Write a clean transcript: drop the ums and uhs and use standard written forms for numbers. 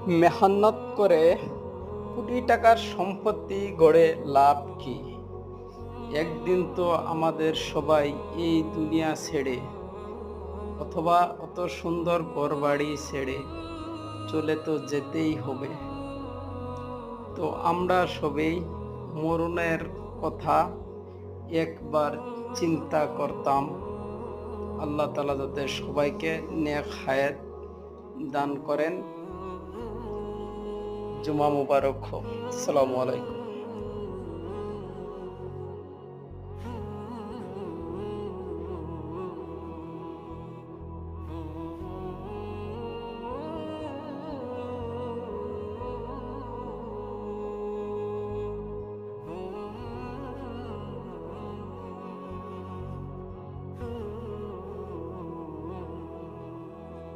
মেহনত করে কোটি টাকার সম্পত্তি গড়ে লাভ কি? একদিন তো আমাদের সবাই এই দুনিয়া ছেড়ে অথবা অত সুন্দর ঘরবাড়ি ছেড়ে চলে তো যেতেই হবে। তো আমরা সবাই মরণের কথা একবার চিন্তা করতাম। আল্লাহ তাআলা যাতে সবাইকে নেক হায়াত দান করেন। জুমা মুবারক হোক। আসসালামু আলাইকুম।